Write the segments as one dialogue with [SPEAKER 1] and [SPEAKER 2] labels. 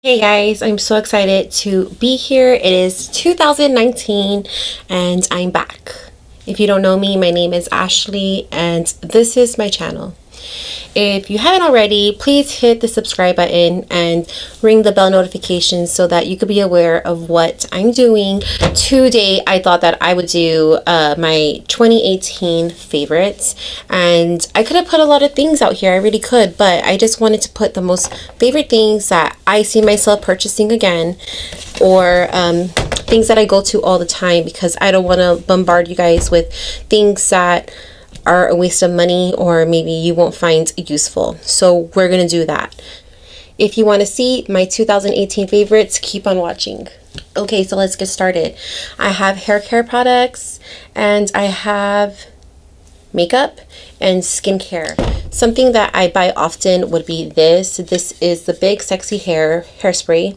[SPEAKER 1] Hey guys, I'm so excited to be here. It is 2019 and I'm back. If you don't know me, my name is Ashley and this is my channel. If you haven't already, please hit the subscribe button and ring the bell notification so that you could be aware of what I'm doing. Today, I thought that I would do my 2018 favorites, and I could have put a lot of things out here. I really could, but I just wanted to put the most favorite things that I see myself purchasing again, or things that I go to all the time, because I don't want to bombard you guys with things that are a waste of money or maybe you won't find useful. So we're gonna do that. If you want to see my 2018 favorites, keep on watching. Okay, so let's get started. I have hair care products and I have makeup and skincare. Something that I buy often would be this. This is the Big Sexy Hairspray,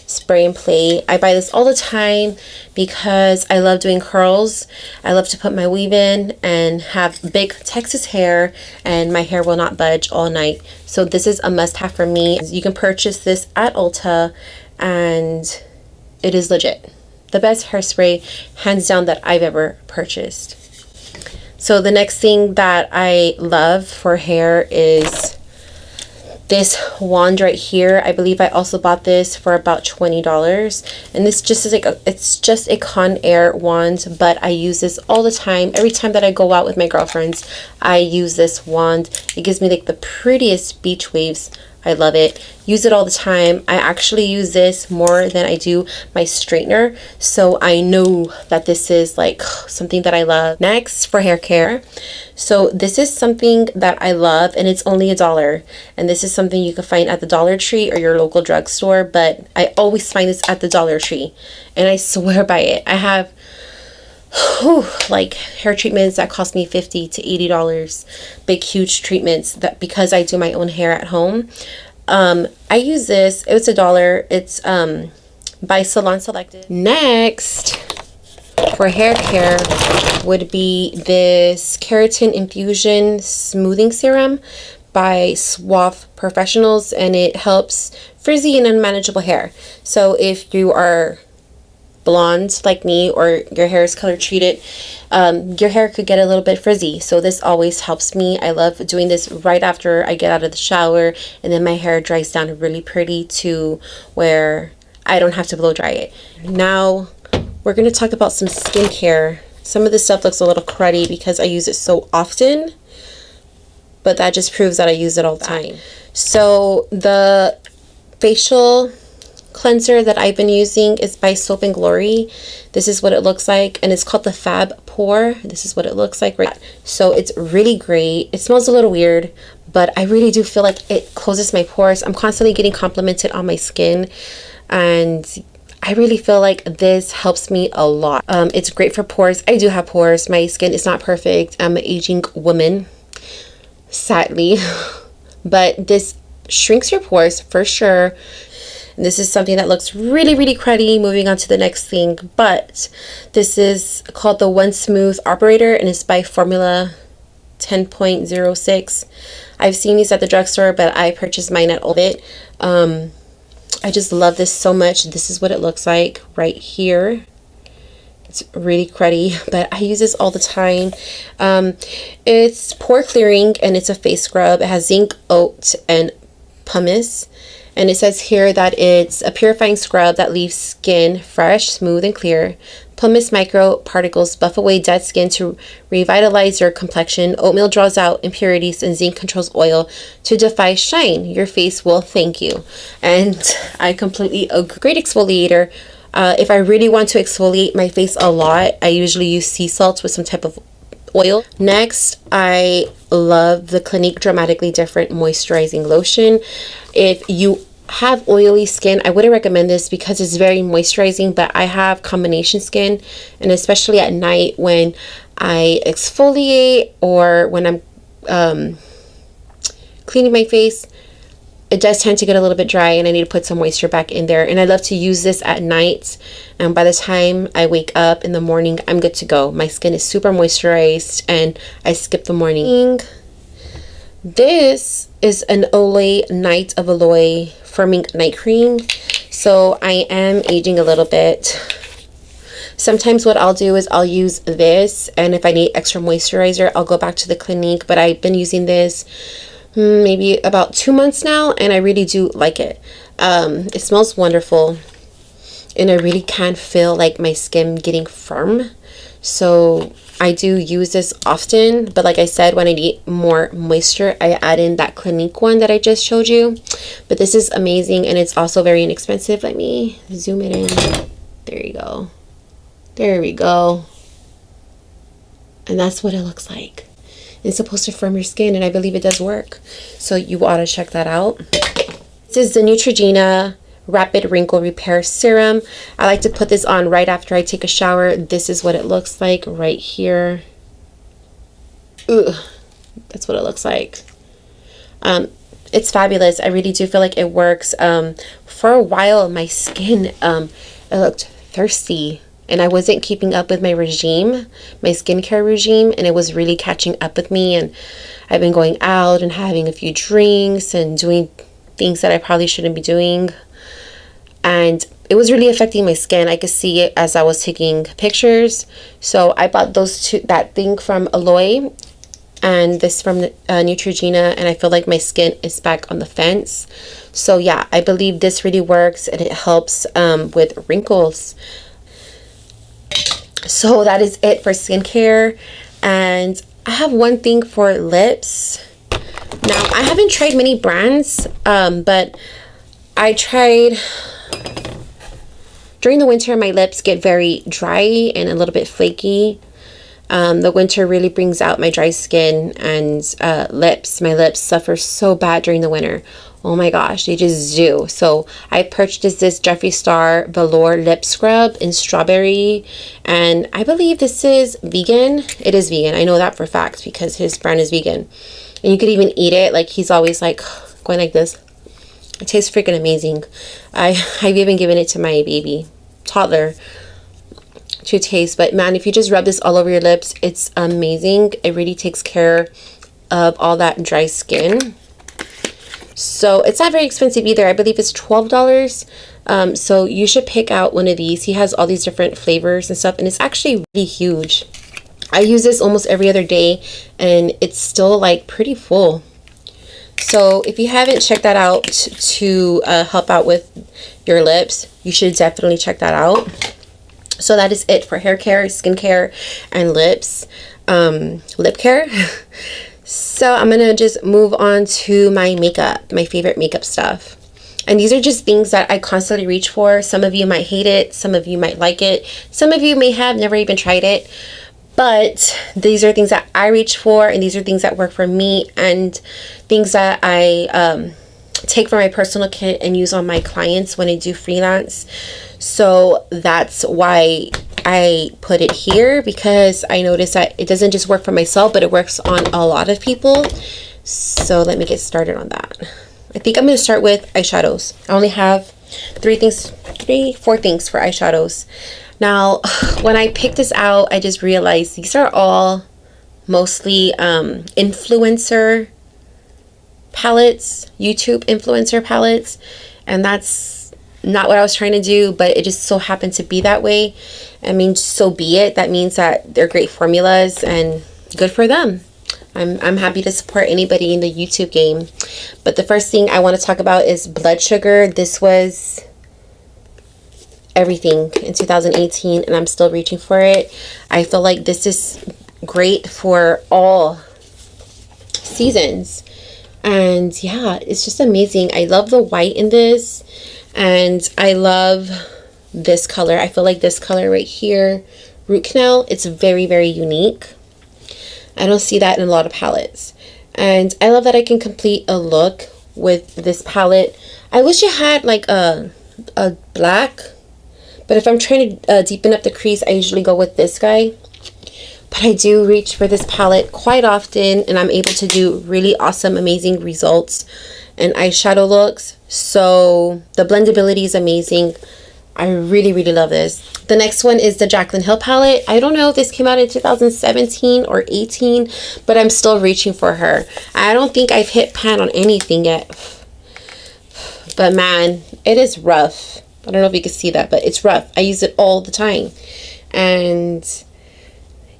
[SPEAKER 1] spray and play. I buy this all the time because I love doing curls. I love to put my weave in and have big Texas hair, and my hair will not budge all night. So this is a must-have for me. You can purchase this at Ulta and it is legit. The best hairspray, hands down, that I've ever purchased. So the next thing that I love for hair is this wand right here. I believe I also bought this for about $20, and this just is like it's just a Conair wand, but I use this all the time. Every time that I go out with my girlfriends, I use this wand. It gives me like the prettiest beach waves. I love it. Use it all the time. I actually use this more than I do my straightener, so I know that this is like something that I love. Next, for hair care, so this is something that I love, and it's only $1, and this is something you can find at the Dollar Tree or your local drugstore, but I always find this at the Dollar Tree and I swear by it. I have like hair treatments that cost me $50 to $80, big huge treatments, that because I do my own hair at home. I use this. It's $1. It's by Salon Selected. Next, for hair care would be this Keratin Infusion Smoothing Serum by Suave Professionals, and it helps frizzy and unmanageable hair. So if you are blonde like me, or your hair is color treated, your hair could get a little bit frizzy, so this always helps me. I love doing this right after I get out of the shower, and then my hair dries down really pretty to where I don't have to blow dry it. Now we're going to talk about some skincare. Some of this stuff looks a little cruddy because I use it so often, but that just proves that I use it all the time. So the facial cleanser that I've been using is by Soap and Glory. This is what it looks like, and it's called the Fab Pour. This is what it looks like, right? So it's really great. It smells a little weird, but I really do feel like it closes my pores. I'm constantly getting complimented on my skin, and I really feel like this helps me a lot. It's great for pores. I do have pores. My skin is not perfect. I'm an aging woman, sadly, but this shrinks your pores for sure. This is something that looks really, really cruddy. Moving on to the next thing, but this is called the One Smooth Operator, and it's by Formula 10.06. I've seen these at the drugstore, but I purchased mine at Ulta. I just love this so much. This is what it looks like right here. It's really cruddy, but I use this all the time. It's pore clearing, and it's a face scrub. It has zinc, oat, and pumice. And it says here that it's a purifying scrub that leaves skin fresh, smooth, and clear. Pumice micro particles buff away dead skin to revitalize your complexion. Oatmeal draws out impurities, and zinc controls oil to defy shine. Your face will thank you. And I completely agree. Great exfoliator. If I really want to exfoliate my face a lot, I usually use sea salt with some type of oil. Next, I love the Clinique Dramatically Different Moisturizing Lotion. If you have oily skin, I wouldn't recommend this because it's very moisturizing, but I have combination skin, and especially at night when I exfoliate or when I'm cleaning my face, it does tend to get a little bit dry, and I need to put some moisture back in there. And I love to use this at night, and by the time I wake up in the morning, I'm good to go. My skin is super moisturized, and I skip the morning. This is an Olay Night of Aloe Firming Night Cream. So I am aging a little bit. Sometimes what I'll do is I'll use this, and if I need extra moisturizer, I'll go back to the Clinique. But I've been using this maybe about 2 months now, and I really do like it. It smells wonderful, and I really can feel like my skin getting firm. So I do use this often, but like I said, when I need more moisture, I add in that Clinique one that I just showed you. But this is amazing, and it's also very inexpensive. Let me zoom it in. There you go. There we go. And that's what it looks like. It's supposed to firm your skin, and I believe it does work. So you ought to check that out. This is the Neutrogena Rapid Wrinkle Repair Serum. I like to put this on right after I take a shower. This is what it looks like right here. Ooh, that's what it looks like. It's fabulous. I really do feel like it works. For a while, my skin, it looked thirsty, and I wasn't keeping up with my regime, my skincare regime, and it was really catching up with me. And I've been going out and having a few drinks and doing things that I probably shouldn't be doing. And it was really affecting my skin. I could see it as I was taking pictures. So I bought that thing from Aloe and this from Neutrogena, and I feel like my skin is back on the fence. So yeah, I believe this really works, and it helps with wrinkles. So that is it for skincare. And I have one thing for lips. Now, I haven't tried many brands, but I tried... During the winter, my lips get very dry and a little bit flaky. The winter really brings out my dry skin and lips. My lips suffer so bad during the winter. Oh my gosh, they just do. So I purchased this Jeffree Star Velour Lip Scrub in strawberry, and I believe this is vegan. It is vegan. I know that for a fact because his brand is vegan. And you could even eat it. Like, he's always like going like this. It tastes freaking amazing. I've even given it to my baby toddler to taste. But man, if you just rub this all over your lips, it's amazing. It really takes care of all that dry skin. So it's not very expensive either. I believe it's $12. So you should pick out one of these. He has all these different flavors and stuff, and it's actually really huge. I use this almost every other day, and it's still like pretty full. So if you haven't checked that out to help out with your lips, you should definitely check that out. So that is it for hair care, skincare, and lips, lip care. So I'm going to just move on to my makeup, my favorite makeup stuff. And these are just things that I constantly reach for. Some of you might hate it. Some of you might like it. Some of you may have never even tried it. But these are things that I reach for, and these are things that work for me, and things that I take from my personal kit and use on my clients when I do freelance. So that's why I put it here, because I noticed that it doesn't just work for myself, but it works on a lot of people. So let me get started on that. I think I'm going to start with eyeshadows. I only have 4 things for eyeshadows. Now, when I picked this out, I just realized these are all mostly influencer palettes, YouTube influencer palettes, and that's not what I was trying to do, but it just so happened to be that way. I mean, so be it. That means that they're great formulas and good for them. I'm happy to support anybody in the YouTube game. But the first thing I want to talk about is blood sugar. This was everything in 2018, and I'm still reaching for it. I feel like this is great for all seasons. And yeah, it's just amazing. I love the white in this, and I love this color. I feel like this color right here, Root Canal, it's very, very unique. I don't see that in a lot of palettes. And I love that I can complete a look with this palette. I wish it had like a black, but if I'm trying to deepen up the crease, I usually go with this guy. But I do reach for this palette quite often, and I'm able to do really awesome, amazing results and eyeshadow looks. So the blendability is amazing. I really, really love this. The next one is the Jaclyn Hill palette. I don't know if this came out in 2017 or 18, but I'm still reaching for her. I don't think I've hit pan on anything yet. But man, it is rough. I don't know if you can see that, but it's rough. I use it all the time. And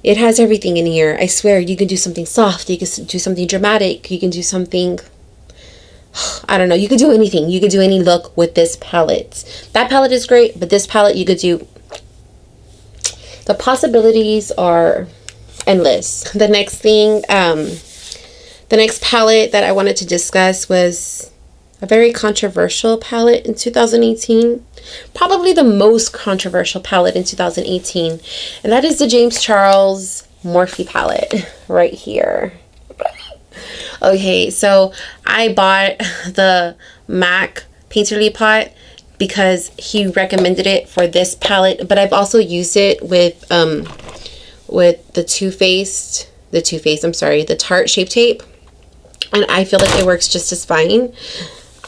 [SPEAKER 1] it has everything in here. I swear, you can do something soft. You can do something dramatic. You can do something, I don't know. You could do anything. You could do any look with this palette. That palette is great, but this palette you could do. The possibilities are endless. The next thing, the next palette that I wanted to discuss was a very controversial palette in 2018. Probably the most controversial palette in 2018. And that is the James Charles Morphe palette right here. Okay, so I bought the MAC Painterly pot because he recommended it for this palette, but I've also used it with the the Tarte Shape Tape, and I feel like it works just as fine.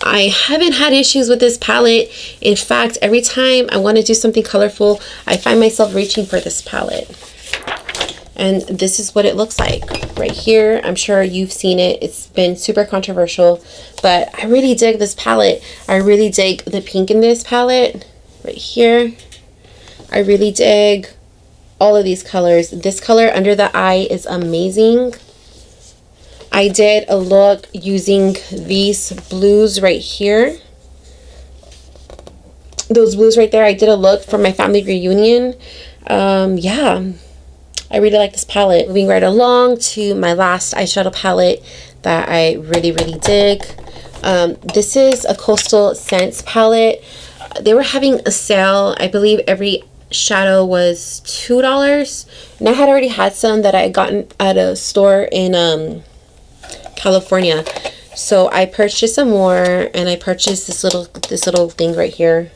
[SPEAKER 1] I haven't had issues with this palette. In fact, every time I want to do something colorful, I find myself reaching for this palette. And this is what it looks like right here. I'm sure you've seen it. It's been super controversial, but I really dig this palette. I really dig the pink in this palette right here. I really dig all of these colors. This color under the eye is amazing. I did a look using these blues right here. Those blues right there, I did a look for my family reunion. Yeah, I really like this palette. Moving right along to my last eyeshadow palette that I really, really dig. This is a Coastal Scents palette. They were having a sale. I believe every shadow was $2. And I had already had some that I had gotten at a store in California. So I purchased some more, and I purchased this little thing right here.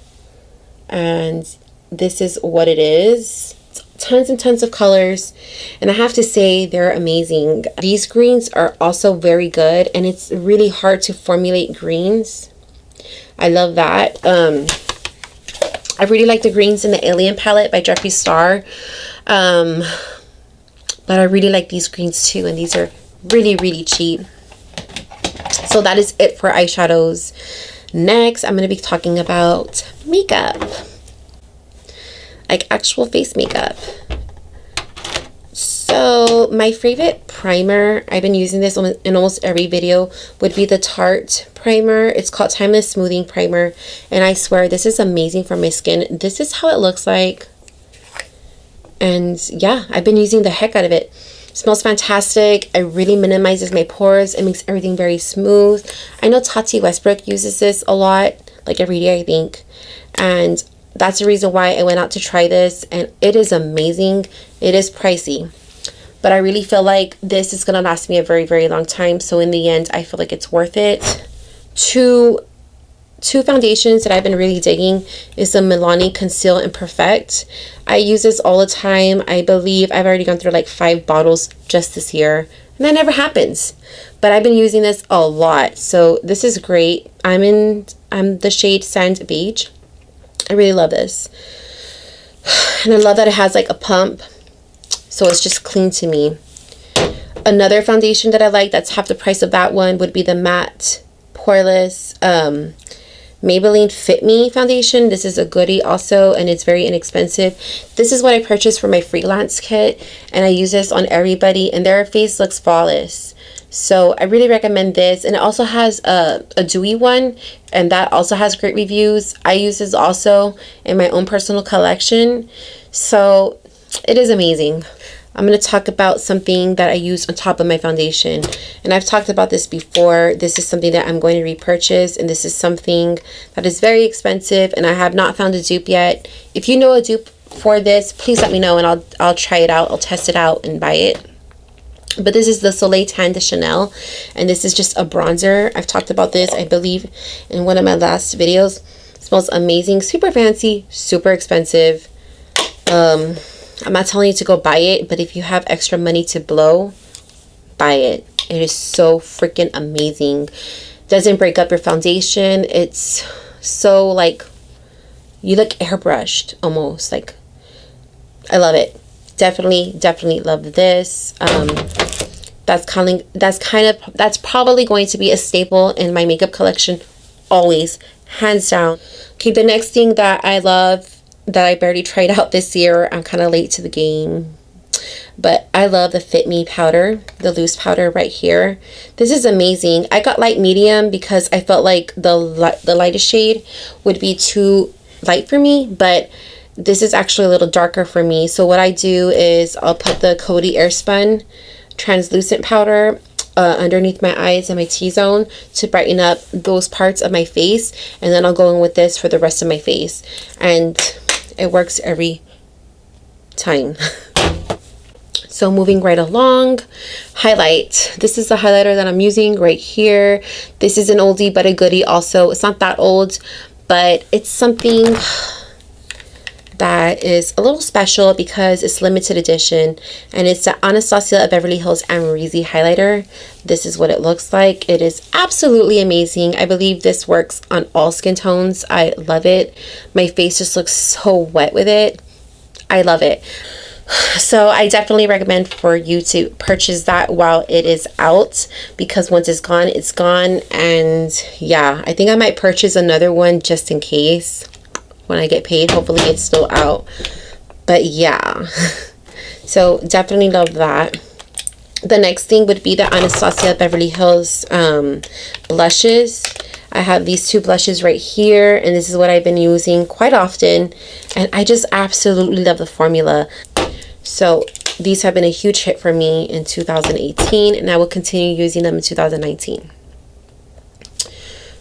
[SPEAKER 1] And this is what it is. Tons and tons of colors, and I have to say they're amazing. These greens are also very good, and it's really hard to formulate greens. I love that. I really like the greens in the Alien palette by Jeffree Star, but I really like these greens too, and these are really, really cheap. So that is it for eyeshadows. Next, I'm going to be talking about makeup, like actual face makeup. So my favorite primer, I've been using this in almost every video, would be the Tarte primer. It's called Timeless Smoothing Primer, and I swear this is amazing for my skin. This is how it looks like, and yeah, I've been using the heck out of it. It smells fantastic. It really minimizes my pores. It makes everything very smooth. I know Tati Westbrook uses this a lot, like every day I think, and that's the reason why I went out to try this, and it is amazing. It is pricey, but I really feel like this is going to last me a very, very long time. So in the end, I feel like it's worth it. Two foundations that I've been really digging is the Milani Conceal and Perfect. I use this all the time. I believe I've already gone through like 5 bottles just this year, and that never happens. But I've been using this a lot, so this is great. I'm the shade Sand Beige. I really love this, and I love that it has like a pump, so it's just clean to me. Another foundation that I like that's half the price of that one would be the matte poreless Maybelline Fit Me foundation. This is a goodie also, and it's very inexpensive. This is what I purchased for my freelance kit, and I use this on everybody, and their face looks flawless. So I really recommend this. And it also has a dewy one, and that also has great reviews. I use this also in my own personal collection, so it is amazing. I'm going to talk about something that I use on top of my foundation, and I've talked about this before. This is something that I'm going to repurchase, and this is something that is very expensive, and I have not found a dupe yet. If you know a dupe for this, please let me know, and I'll try it out. I'll test it out and buy it. But this is the Soleil Tan de Chanel, and this is just a bronzer. I've talked about this, I believe, in one of my last videos. It smells amazing, super fancy, super expensive. I'm not telling you to go buy it, but if you have extra money to blow, buy it. It is so freaking amazing. Doesn't break up your foundation. It's so like, you look airbrushed almost. Like, I love it. Definitely love this. That's probably going to be a staple in my makeup collection. Always hands down. Okay, the next thing that I love that I barely tried out this year, I'm kind of late to the game, but I love the Fit Me powder, the loose powder right here. This is amazing. I got light medium because I felt like the lightest shade would be too light for me, but this is actually a little darker for me. So what I do is I'll put the Coty Airspun translucent powder underneath my eyes and my T-zone to brighten up those parts of my face, and then I'll go in with this for the rest of my face, and it works every time. So moving right along, highlight. This is the highlighter that I'm using right here. This is an oldie but a goodie also. It's not that old, but it's something that is a little special because it's limited edition, and it's the Anastasia Beverly Hills Amrezy highlighter. This is what it looks like. It is absolutely amazing. I believe this works on all skin tones. I love it. My face just looks so wet with it. I love it. So I definitely recommend for you to purchase that while it is out, because once it's gone, it's gone. And yeah, I think I might purchase another one just in case when I get paid. Hopefully it's still out, but yeah. So definitely love that. The next thing would be the Anastasia Beverly Hills blushes. I have these two blushes right here, and this is what I've been using quite often, and I just absolutely love the formula. So these have been a huge hit for me in 2018, and I will continue using them in 2019.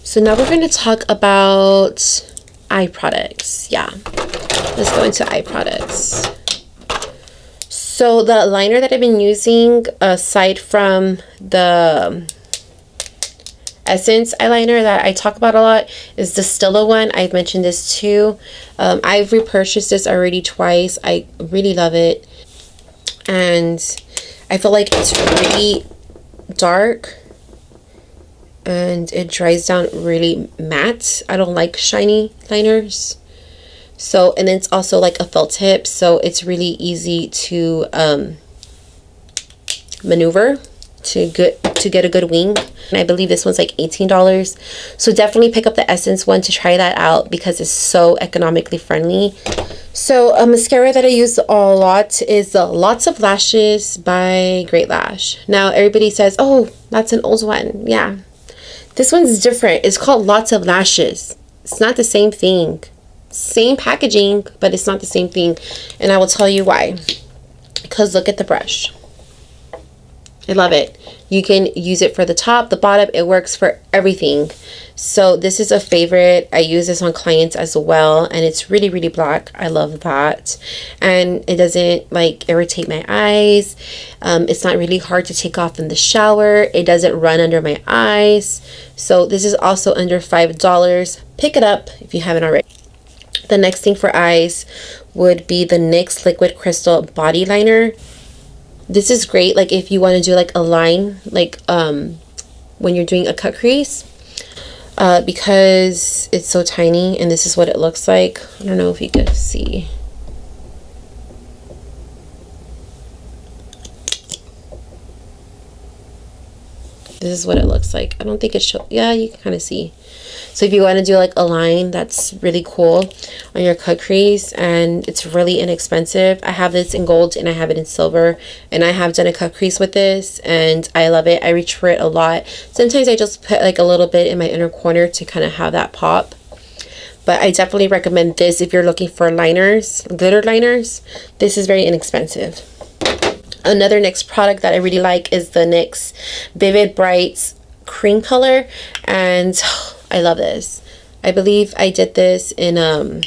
[SPEAKER 1] So now we're going to talk about eye products. Yeah, let's go into eye products. So the liner that I've been using, aside from the Essence eyeliner that I talk about a lot, is the Stila one. I've mentioned this too. I've repurchased this already twice. I really love it, and I feel like it's really dark and it dries down really matte. I don't like shiny liners. So, and it's also like a felt tip, so it's really easy to maneuver to get a good wing. And I believe this one's like $18. So definitely pick up the Essence one to try that out because it's so economically friendly. So a mascara that I use a lot is the Lots of Lashes by Great Lash. Now everybody says, oh, that's an old one. Yeah. This one's different. It's called Lots of Lashes. It's not the same thing. Same packaging, but it's not the same thing. And I will tell you why. Because look at the brush. I love it. You can use it for the top, the bottom. It works for everything. So this is a favorite. I use this on clients as well, and it's really, really black. I love that. And it doesn't like irritate my eyes. It's not really hard to take off in the shower. It doesn't run under my eyes. So this is also under $5. Pick it up if you haven't already. The next thing for eyes would be the NYX Liquid Crystal Body Liner. This is great like if you want to do like a line, like when you're doing a cut crease, because it's so tiny, and this is what it looks like. I don't know if you can see. This is what it looks like. I don't think it shows. Yeah, you can kind of see. So if you want to do like a line, that's really cool on your cut crease, and it's really inexpensive. I have this in gold and I have it in silver, and I have done a cut crease with this and I love it. I reach for it a lot. Sometimes I just put like a little bit in my inner corner to kind of have that pop. But I definitely recommend this if you're looking for liners, glitter liners. This is very inexpensive. Another NYX product that I really like is the NYX Vivid Brights cream color, and I love this. I believe I did this in my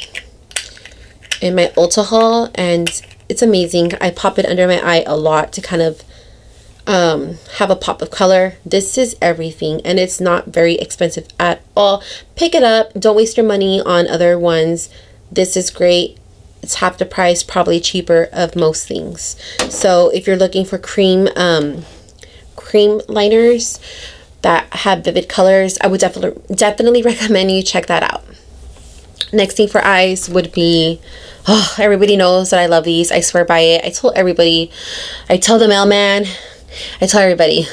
[SPEAKER 1] Ulta haul, and it's amazing. I pop it under my eye a lot to kind of have a pop of color. This is everything, and it's not very expensive at all. Pick it up. Don't waste your money on other ones. This is great. It's half the price, probably cheaper of most things. So if you're looking for cream liners that have vivid colors, I would definitely recommend you check that out. Next thing for eyes would be, oh, everybody knows that I love these. I swear by it. I told everybody. I tell the mailman. I tell everybody.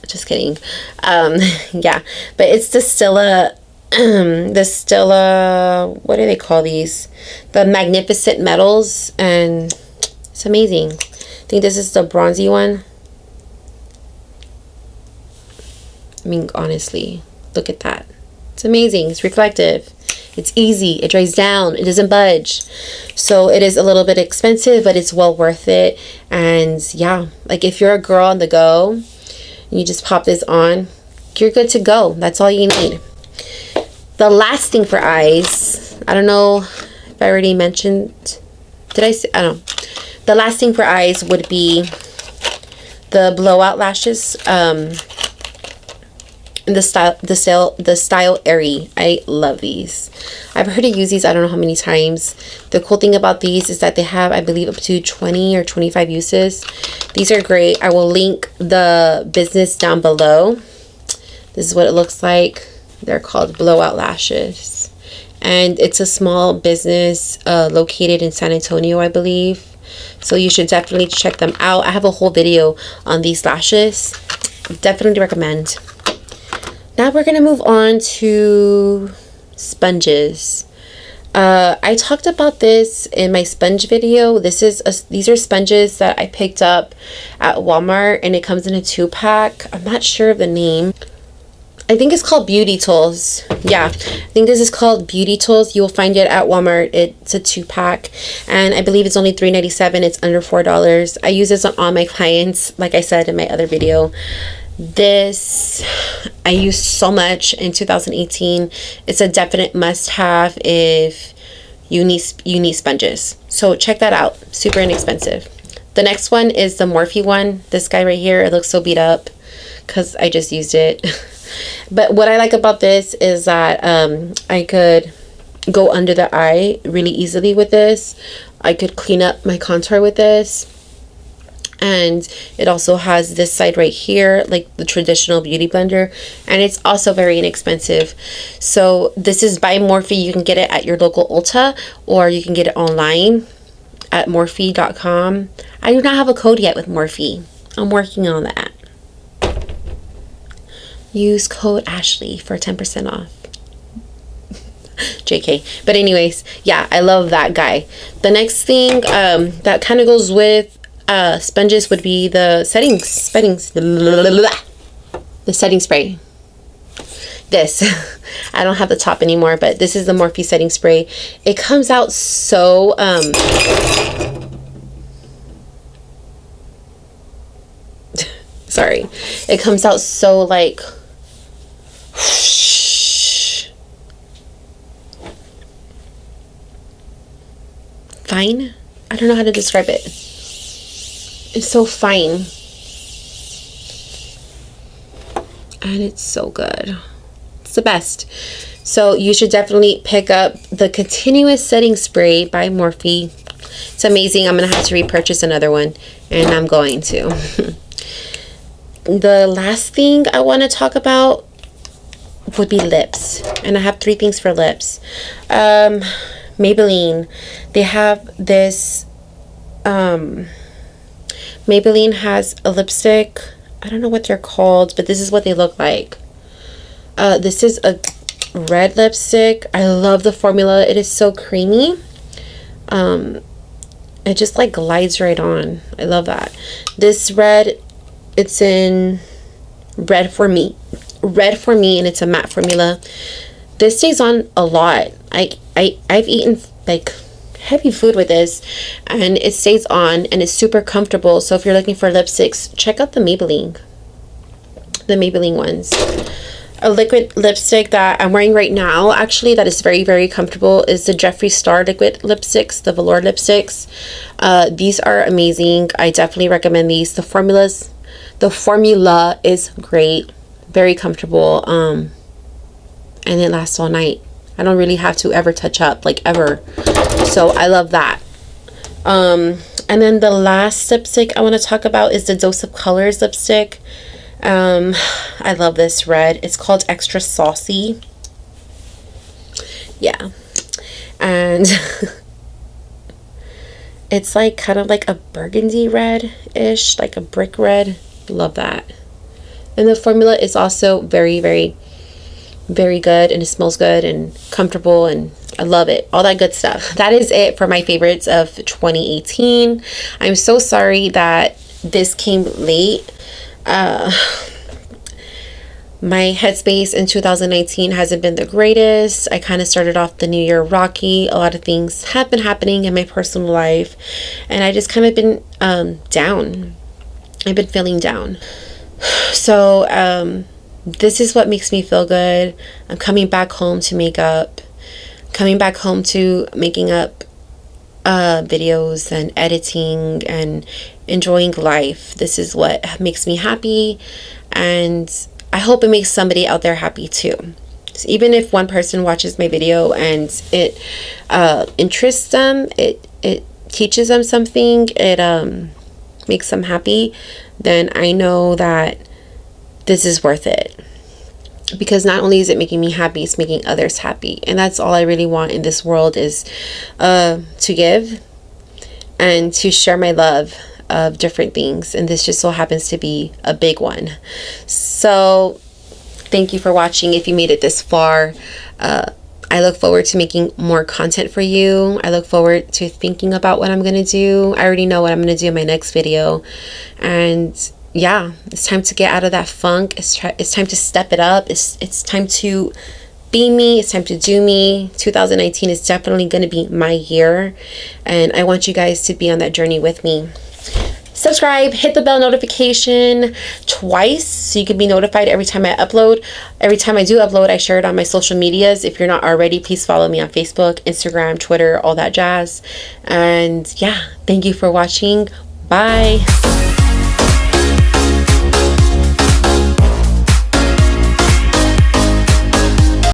[SPEAKER 1] Just kidding. Yeah, but it's the Stila the Stella, what do they call these? The Magnificent Metals, and it's amazing. I think this is the bronzy one. I mean, honestly, look at that. It's amazing. It's reflective. It's easy. It dries down. It doesn't budge. So it is a little bit expensive, but it's well worth it. And yeah, like if you're a girl on the go, and you just pop this on, you're good to go. That's all you need. The last thing for eyes, I don't know if I already mentioned, did I say, I don't know. The last thing for eyes would be the blowout lashes. The style Airy. I love these. I've heard to use these I don't know how many times. The cool thing about these is that they have, I believe, up to 20 or 25 uses. These are great. I will link the business down below. This is what it looks like. They're called blowout lashes, and it's a small business located in San Antonio, I believe. So you should definitely check them out. I have a whole video on these lashes. Definitely recommend. Now we're gonna move on to sponges. I talked about this in my sponge video. These are sponges that I picked up at Walmart, and it comes in a 2-pack. I'm not sure of the name. I think it's called Beauty Tools. Yeah, I think this is called Beauty Tools. You will find it at Walmart. It's a 2-pack, and I believe it's only $3.97. It's under $4. I use this on all my clients, like I said in my other video. This I used so much in 2018. It's a definite must-have if you need sponges. So check that out. Super inexpensive. The next one is the Morphe one. This guy right here. It looks so beat up because I just used it. But what I like about this is that I could go under the eye really easily with this. I could clean up my contour with this. And it also has this side right here, like the traditional beauty blender, and it's also very inexpensive. So this is by Morphe. You can get it at your local Ulta, or you can get it online at Morphe.com. I do not have a code yet with Morphe. I'm working on that. Use code Ashley for 10% off. JK. But anyways, yeah, I love that guy. The next thing that kind of goes with sponges would be the setting spray. This I don't have the top anymore, but this is the Morphe setting spray. It comes out so sorry, it comes out so like fine. I don't know how to describe it. It's so fine, and it's so good. It's the best. So you should definitely pick up the Continuous Setting Spray by Morphe. It's amazing. I'm gonna have to repurchase another one, and I'm going to. The last thing I want to talk about would be lips, and I have 3 things for lips. Maybelline, they have this Maybelline has a lipstick. I don't know what they're called, but this is what they look like. This is a red lipstick. I love the formula. It is so creamy. It just like glides right on. I love that. This red, it's in Red For Me, and it's a matte formula. This stays on a lot. I've eaten like heavy food with this, and it stays on, and it's super comfortable. So if you're looking for lipsticks, check out the Maybelline ones. A liquid lipstick that I'm wearing right now, actually, that is very, very comfortable, is the Jeffree Star liquid lipsticks, the velour lipsticks. These are amazing. I definitely recommend these. The formula is great, very comfortable, and it lasts all night. I don't really have to ever touch up, like ever. So I love that. And then the last lipstick I want to talk about is the Dose of Colors lipstick. I love this red. It's called Extra Saucy. Yeah. And it's like kind of like a burgundy red-ish, like a brick red. Love that. And the formula is also very, very very good, and it smells good and comfortable, and I love it. All that good stuff. That is it for my favorites of 2018. I'm so sorry that this came late. My headspace in 2019 hasn't been the greatest. I kind of started off the new year rocky. A lot of things have been happening in my personal life, and I just kind of been down. I've been feeling down. So this is what makes me feel good. I'm coming back home to make up. Coming back home to making up videos and editing and enjoying life. This is what makes me happy, and I hope it makes somebody out there happy too. So even if one person watches my video and it interests them, it teaches them something, it makes them happy, then I know that this is worth it. Because not only is it making me happy, it's making others happy. And that's all I really want in this world, is to give and to share my love of different things, and this just so happens to be a big one. So thank you for watching. If you made it this far, I look forward to making more content for you. I look forward to thinking about what I'm gonna do. I already know what I'm gonna do in my next video, and yeah, it's time to get out of that funk. It's time to step it up. It's time to be me. It's time to do me. 2019 is definitely going to be my year, and I want you guys to be on that journey with me. Subscribe, hit the bell notification twice so you can be notified every time I upload. Every time I do upload, I share it on my social medias. If you're not already, please follow me on Facebook, Instagram, Twitter, all that jazz. And yeah, thank you for watching. Bye.